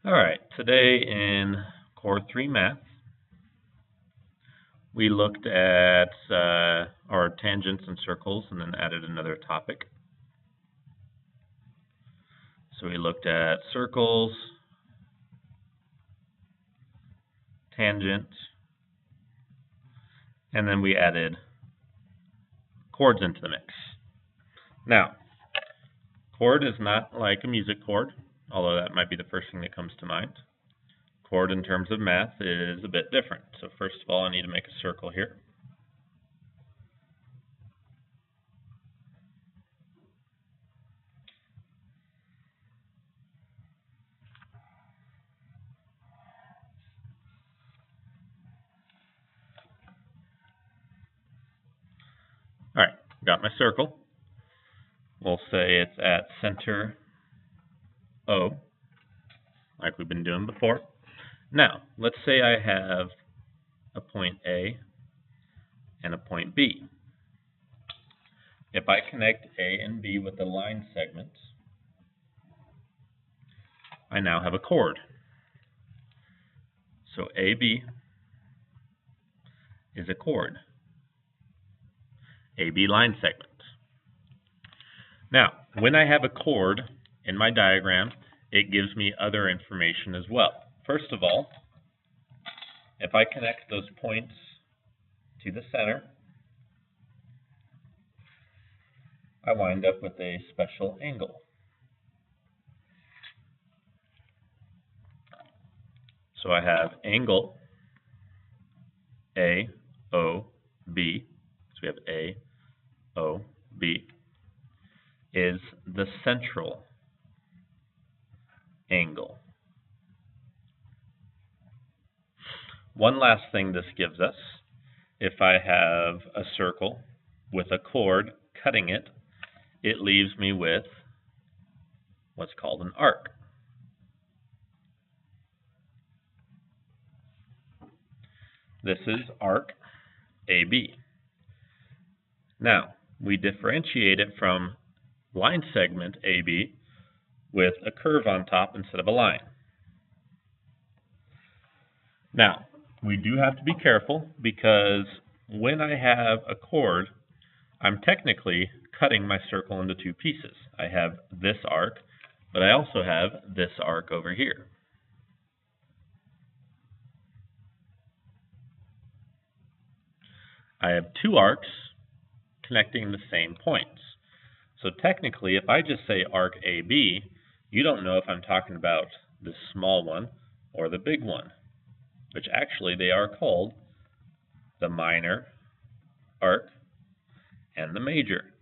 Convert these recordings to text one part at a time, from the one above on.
All right, today in Core 3 Math, we looked at our tangents and circles and then added another topic. So we looked at circles, tangents, and then we added chords into the mix. Now, chord is not like a music chord, although that might be the first thing that comes to mind. Chord in terms of math is a bit different. So first of all, I need to make a circle here. All right, got my circle. We'll say it's at center O, like we've been doing before. Now, let's say I have a point A and a point B. If I connect A and B with a line segment, I now have a chord. So AB is a chord. AB line segment. Now, when I have a chord in my diagram, it gives me other information as well. First of all, if I connect those points to the center, I wind up with a special angle. So I have angle AOB. So we have AOB is the central angle. One last thing this gives us, if I have a circle with a chord cutting it, it leaves me with what's called an arc. This is arc AB. Now, we differentiate it from line segment AB with a curve on top instead of a line. Now, we do have to be careful because when I have a chord, I'm technically cutting my circle into two pieces. I have this arc, but I also have this arc over here. I have two arcs connecting the same points. So technically, if I just say arc AB, you don't know if I'm talking about the small one or the big one, which actually they are called the minor arc and the major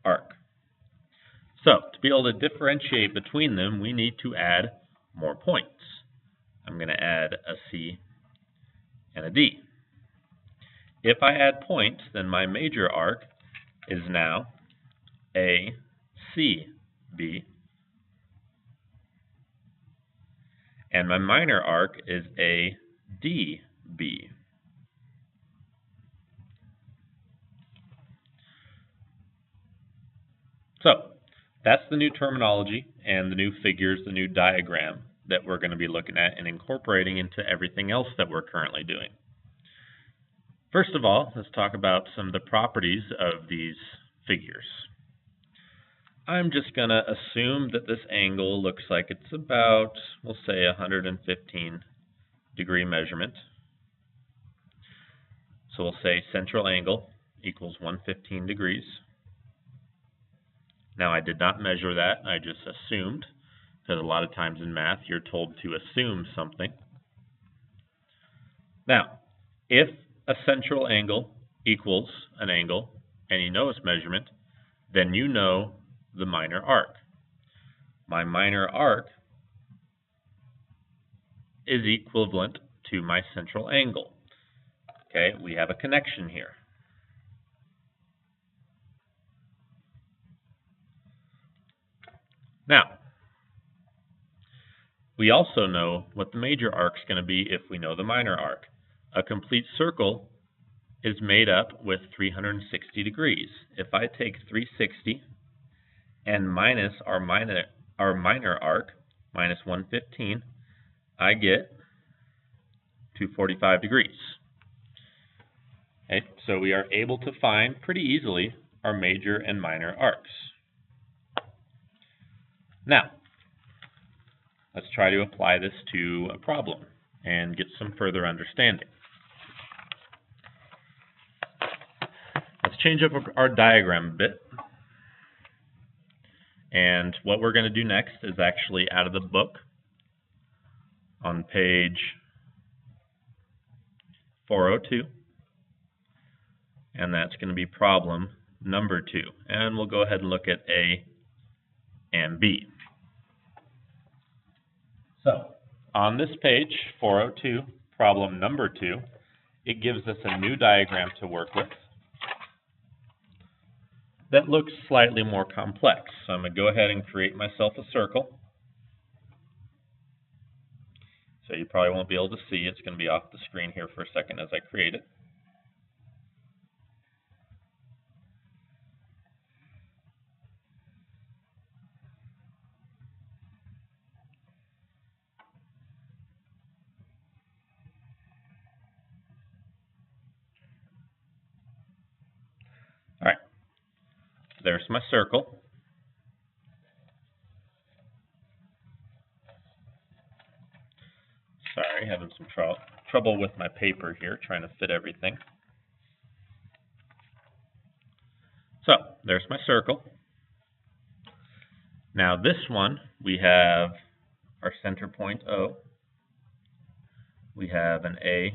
arc. So to be able to differentiate between them, we need to add more points. I'm going to add a C and a D. If I add points, then my major arc is now ACB, and my minor arc is ADB. So that's the new terminology and the new figures, the new diagram that we're going to be looking at and incorporating into everything else that we're currently doing. First of all, let's talk about some of the properties of these figures. I'm just going to assume that this angle looks like it's about, we'll say, 115 degree measurement. So we'll say central angle equals 115 degrees. Now I did not measure that, I just assumed, because a lot of times in math you're told to assume something. Now, if a central angle equals an angle, and you know its measurement, then you know the minor arc. My minor arc is equivalent to my central angle. Okay, we have a connection here. Now, we also know what the major arc is going to be if we know the minor arc. A complete circle is made up with 360 degrees. If I take 360 and minus our minor arc, minus 115, I get 245 degrees. Okay, so we are able to find pretty easily our major and minor arcs. Now, let's try to apply this to a problem and get some further understanding. Let's change up our diagram a bit. And what we're going to do next is actually out of the book on page 402. And that's going to be problem number 2. And we'll go ahead and look at A and B. So, on this page, 402, problem number 2, it gives us a new diagram to work with that looks slightly more complex. So I'm going to go ahead and create myself a circle. So you probably won't be able to see. It's going to be off the screen here for a second as I create it. All right. There's my circle. Sorry, having some trouble with my paper here, trying to fit everything. So, there's my circle. Now this one, we have our center point O. We have an A,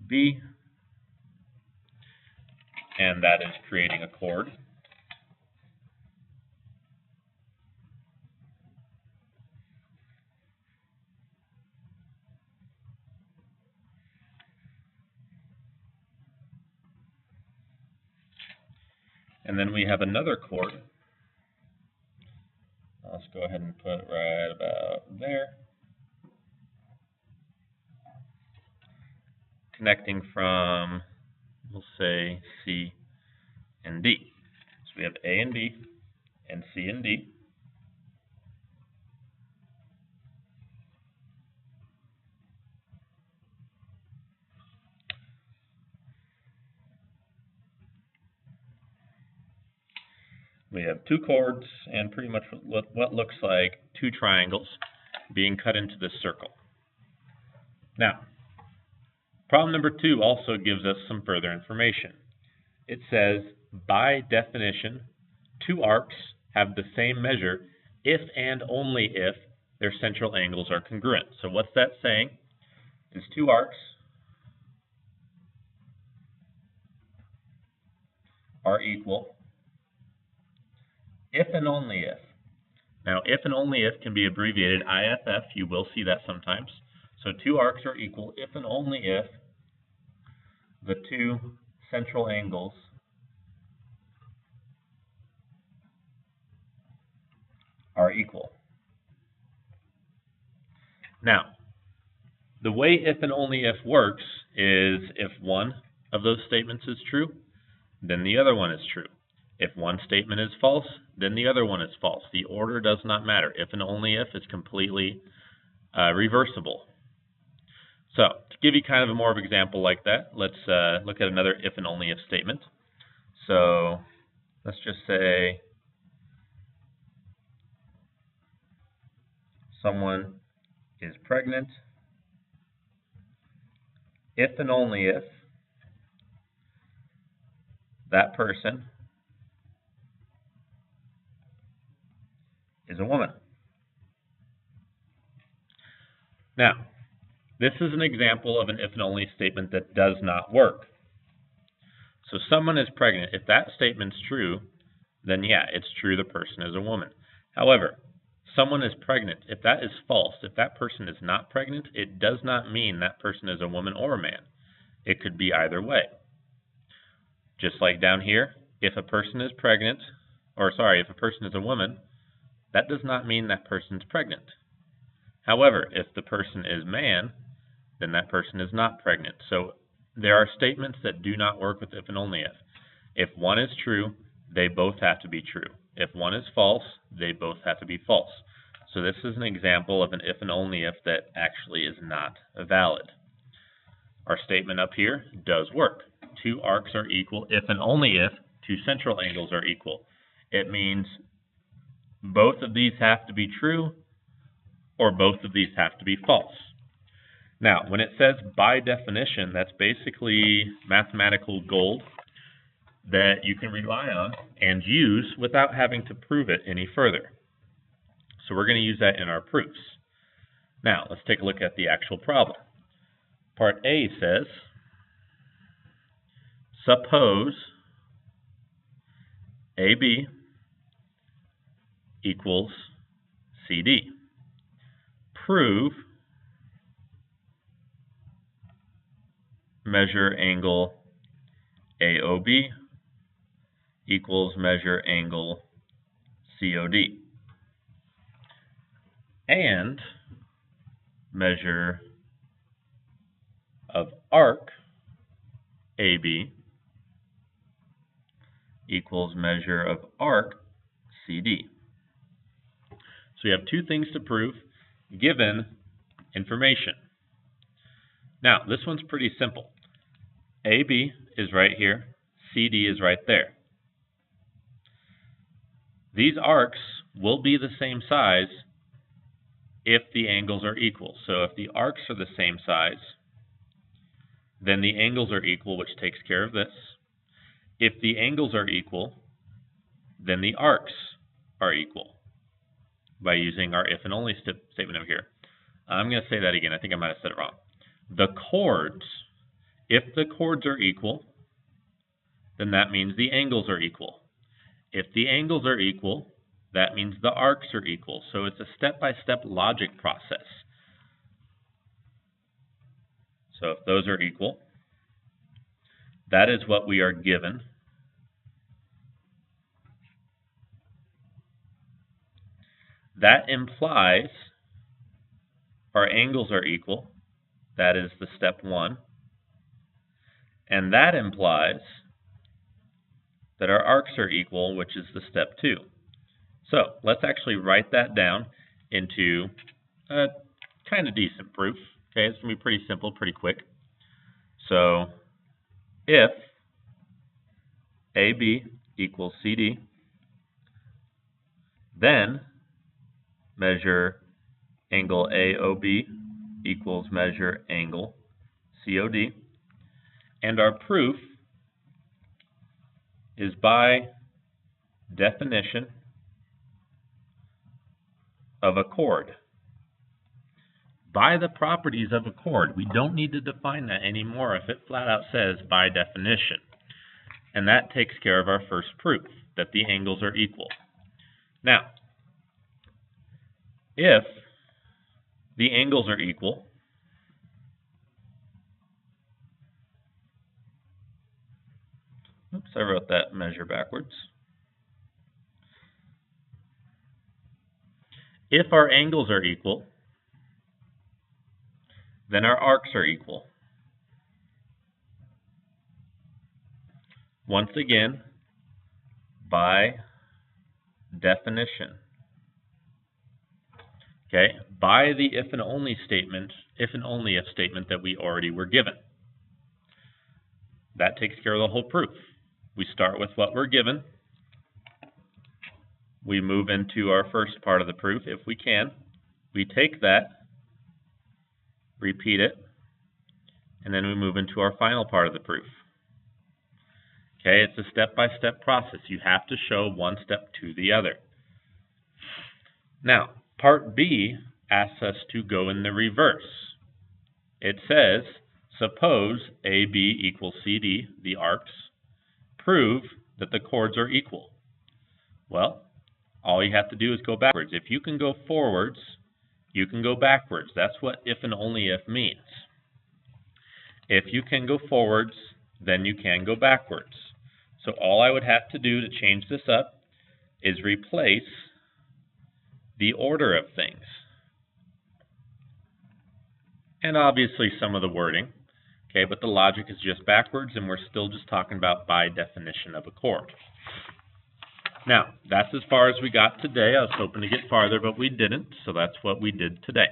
B, and that is creating a chord. And then we have another chord. Let's go ahead and put it right about there. Connecting from, we'll say, C and D. So we have A and B and C and D. We have two chords and pretty much what looks like two triangles being cut into this circle. Now, problem number 2 also gives us some further information. It says, by definition, two arcs have the same measure if and only if their central angles are congruent. So what's that saying? Is two arcs are equal if and only if. Now, if and only if can be abbreviated IFF. You will see that sometimes. So two arcs are equal if and only if the two central angles are equal. Now, the way if and only if works is if one of those statements is true, then the other one is true. If one statement is false, then the other one is false. The order does not matter. If and only if is completely reversible. So, to give you kind of a more of an example like that, let's look at another if and only if statement. So, let's just say someone is pregnant if and only if that person is a woman. Now, this is an example of an if and only statement that does not work. So someone is pregnant. If that statement's true, then yeah, it's true the person is a woman. However, someone is pregnant. If that is false, if that person is not pregnant, it does not mean that person is a woman or a man. It could be either way. Just like down here, if a person is pregnant, if a person is a woman, that does not mean that person's pregnant. However, if the person is man, then that person is not pregnant. So there are statements that do not work with if and only if. If one is true, they both have to be true. If one is false, they both have to be false. So this is an example of an if and only if that actually is not valid. Our statement up here does work. Two arcs are equal if and only if two central angles are equal. It means both of these have to be true or both of these have to be false. Now, when it says by definition, that's basically mathematical gold that you can rely on and use without having to prove it any further. So we're going to use that in our proofs. Now, let's take a look at the actual problem. Part A says, suppose AB equals CD. Prove measure angle AOB equals measure angle COD. And measure of arc AB equals measure of arc CD. So we have two things to prove given information. Now, this one's pretty simple. AB is right here, CD is right there. These arcs will be the same size if the angles are equal. So if the arcs are the same size, then the angles are equal, which takes care of this. If the angles are equal, then the arcs are equal by using our if and only statement over here. I'm going to say that again. I think I might have said it wrong. The chords, if the chords are equal, then that means the angles are equal. If the angles are equal, that means the arcs are equal. So it's a step-by-step logic process. So if those are equal, that is what we are given. That implies our angles are equal. That is the step one. And that implies that our arcs are equal, which is the step two. So let's actually write that down into a kind of decent proof. Okay, it's going to be pretty simple, pretty quick. So if AB equals CD, then measure angle AOB equals measure angle COD. And our proof is by definition of a chord. By the properties of a chord. We don't need to define that anymore if it flat out says by definition. And that takes care of our first proof, that the angles are equal. Now, if the angles are equal, oops, I wrote that measure backwards. If our angles are equal, then our arcs are equal. Once again, by definition. Okay, by the if and only statement, if and only if statement that we already were given. That takes care of the whole proof. We start with what we're given. We move into our first part of the proof if we can. We take that, repeat it, and then we move into our final part of the proof. Okay, it's a step-by-step process. You have to show one step to the other. Now, part B asks us to go in the reverse. It says, suppose AB equals CD, the arcs, prove that the chords are equal. Well, all you have to do is go backwards. If you can go forwards, you can go backwards. That's what if and only if means. If you can go forwards, then you can go backwards. So all I would have to do to change this up is replace the order of things. And obviously some of the wording. Okay, but the logic is just backwards, and we're still just talking about by definition of a chord. Now, that's as far as we got today. I was hoping to get farther, but we didn't, so that's what we did today.